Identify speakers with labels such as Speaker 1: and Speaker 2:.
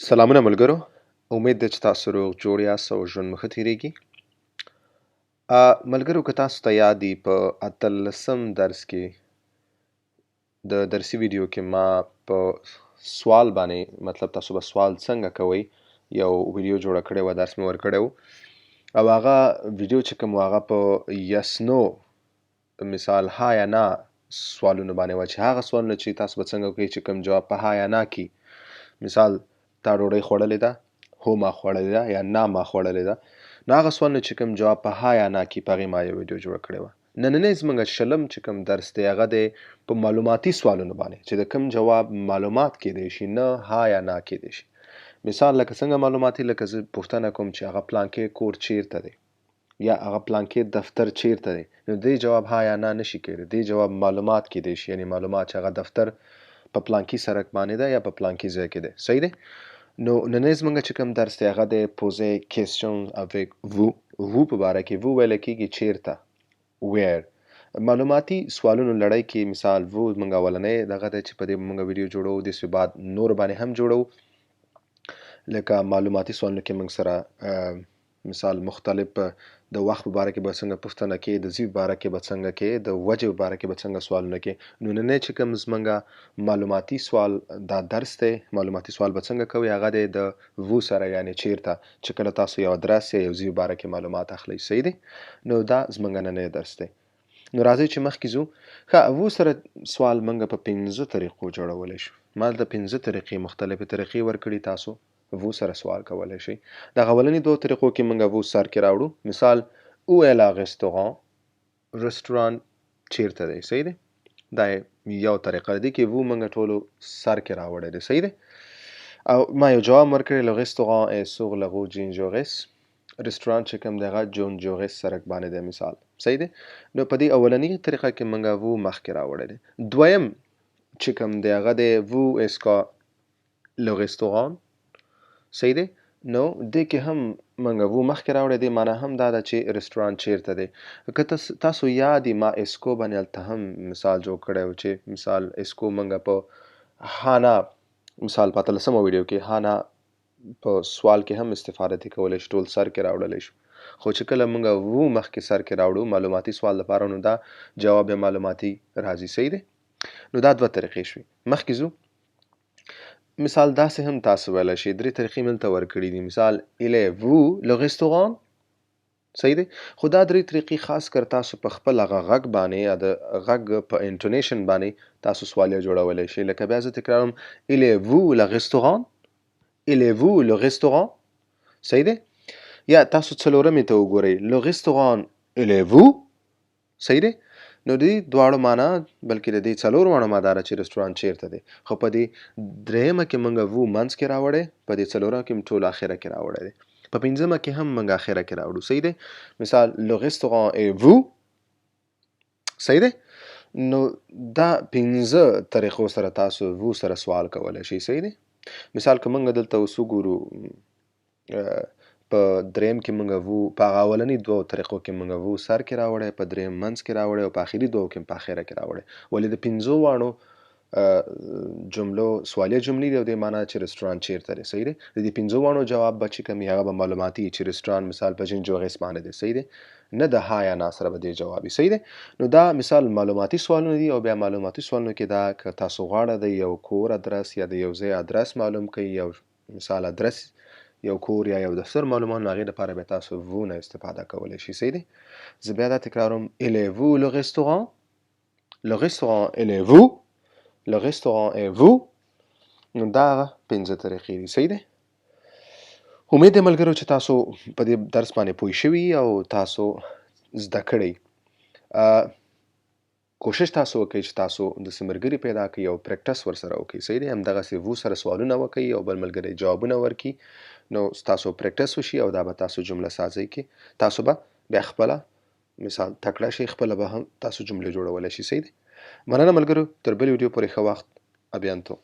Speaker 1: سلامونه ملګرو، امید ده چې تاسو روغ جوړ یاست او ژوند مو ښه تېرېږي. ملګرو که تاسو ته یاد وي په 18 درس کې د درسي ویډیو کې ما په سوال باندې مطلب تاسو به سوال څنګه کوئ یو ویډیو جوړه کړې وه، درس مې ورکړی و او هغه ویډیو چې کوم و هغه په یس نو مثال ها یا نه سوالونو باندې وه چې هغه سوالونه چې تاسو به څنګه کوئ چې کوم جواب په ها یا نه کې مثال تا ډوډۍ خوړلې ده، هو ما خوړلې ده یا نه ما خوړلې ده، نو هغه سوالونه چې کوم جواب په ها یا نه کې په هغې ما یو ویډیو جوړه کړې وه. نننی زموږ شلم چې کوم درس دی هغه دی په معلوماتي سوالونو باندې چې د کوم جواب معلومات کیدی شي نه ها یا نه کیدی شي. مثال لکه څنګه معلوماتي، لکه زه پوښتنه کوم چې هغه پلانکې کور چیرته دی یا هغه پلانکې دفتر چیرته دی، نو دې جواب ها یا نه نشي کیدی، دې جواب معلومات کیدی شي، یعنی معلومات چې هغه دفتر په پلانکي سړک باندې ده یا په پلانکي ځای کې دی. صحیح دی؟ نو نننی زموږ چې کوم درس دی هغه دی پوزې کوېسچن افیک وو په باره کې. وو ویل کېږي چیرته، ویر. معلوماتي سوالونو لړۍ کې مثال وو زموږ اولنی دغه دی چې په دې موږ ویډیو جوړو، داسې بعد نور باندې هم جوړو، لکه معلوماتي سوالونو کې موږ سره مثال مختلف د وخت په باره کې به څنګه پوښتنه کې، د ځای په باره کې به څنګه کې، د وجې په باره کې به څنګه سوالونه کې. نو نننی چې کوم زموږ معلوماتي سوال دا درس دی، معلوماتي سوال به څنګه کوئ، هغه دی د وو سره، یعنی چیرته چې کله تاسو یو ادرس یا یو ځای په باره کې معلومات اخلئ. صحیح دی؟ نو دا زموږ نننی درس دی. نو راځئ چې مخکې ځو. ښه، وو سره سوال موږ په 5 طریقو جوړولی شو. ما دلته 5 طریقې مختلفې طریقې ورکړي، تاسو وو سره سوال کولی شئ. دغه اولني 2 طریقو کې موږ وو سر کې راوړو. مثال او est la restaurant، رستورانت چیرته دی. صحیح دی؟ دا یو طریقه دی کې وو موږ ټولو سر کې راوړی دی. صحیح دی؟ او ما یو جواب ورکړی، le restaurant est sur la rue Jean Jaurès، رستورانت چې کوم دی هغه جون جوغیس سړک باندې دی. مثال صحیح دی؟ نو په دې اولني طریقه کې موږ وو مخکې راوړی دی. دویم چې کوم دی هغه دی وو اسکا le restaurant. صحیح دی؟ نو دې کې هم موږ وو مخکې راوړی دی، معنا هم دا ده چې رستورانت چیرته دی. که تاسو یاد وي ما اسکو باندې هلته هم مثال جوړ کړی و چې مثال اسکو موږ په هانا مثال په 18مه ویډیو کې هانا په سوال کې هم استفاده دې کولی شو، ټول سر کې راوړلی شو. خو چې کله موږ وو مخکې سر کې راوړو معلوماتي سوال لپاره، نو دا جواب یې معلوماتي راځي. صحیح دی؟ نو دا 2 طریقې شوي. مخکې ځو. مثال داسې هم تاسو ویلی شئ، 3 طریقې مې دلته ورکړي دي. مثال il est vous le restaurant. صحیح دی؟ خو دا 3 طریقې خاص کر تاسو په خپل هغه غږ باندې یا د غږ په انټونیشن باندې تاسو سوالیه جوړولی شئ. لکه بیا زه تکراروم il est vous le restaurant، il est vous le restaurant. صحیح دی؟ یا تاسو څلورمې ته وګورئ le restaurant il est vous. صحیح دی؟ نو د دې دواړو معنا بلکې د دې څلورو معنو معنا دا چې رستورانت چیرته دی. خو په دې درېیمه کې موږ وو منځ کې راوړی، په دې څلورمه کې ټول اخره کې راوړی دی، په 5مه کې هم موږ اخره کې راوړو. صحیح دی؟ مثال le restaurant est vous. صحیح دی؟ نو دا 5 طریقو سره تاسو وو سره سوال کولی شئ. صحیح دی؟ مثال که موږ دلته اوس وګورو په دریم کې موږ وو په هغه اولني 2 طریقو کې موږ وو سر کې راوړی، په دریم منځ کې راوړی او په آخري 2 کې په اخره کې راوړی. ولې د 5 واړو جملو سوالیه جملې دي او دې معنا چې رستورانت چیرته دی. صحیح دی؟ د دې 5 واړو جواب به چې کوم هغه به معلوماتي چې رستورانت مثال په جین جوغیس باندې دی. صحیح دی؟ نه د ها یا نه سره به دې جواب وي. صحیح دی؟ نو دا مثال معلوماتي سوالونه دي او بیا معلوماتي سوالونو کې دا که تاسو غواړئ د یو کور ادرس یا د یو ځای ادرس معلوم کړئ، یو مثال ادرس یو کور یا یو دفتر معلومات، نو هغې دپاره بیا تاسو وو نه استفاده کولی شئ. صحیح دی؟ زه بیا دا تکراروم il est vous le restaurant، le restaurant il est vous، le restaurant est vous. نو دا هغه 5 طریقې دي. صحیح دی؟ امید دی ملګرو چې تاسو په دې درس باندې پوه شوي او تاسو زده کړئ. کوشش تاسو وکړئ چې تاسو داسې ملګري پیدا کړئ او پریکټس ورسره وکړئ. صحیح دی؟ همدغسې وو سره سوالونه وکړئ او بل ملګری جوابونه ورکړي، نو ستاسو پریکټس وشي او دا به تاسو جمله سازی کې تاسو به بیا خپله مثال تکړه شئ، خپله به هم تاسو جملې جوړولی شئ. صحیح دی؟ مننه ملګرو، تر بل ویډیو پورې ښه وخت. ابیانتو.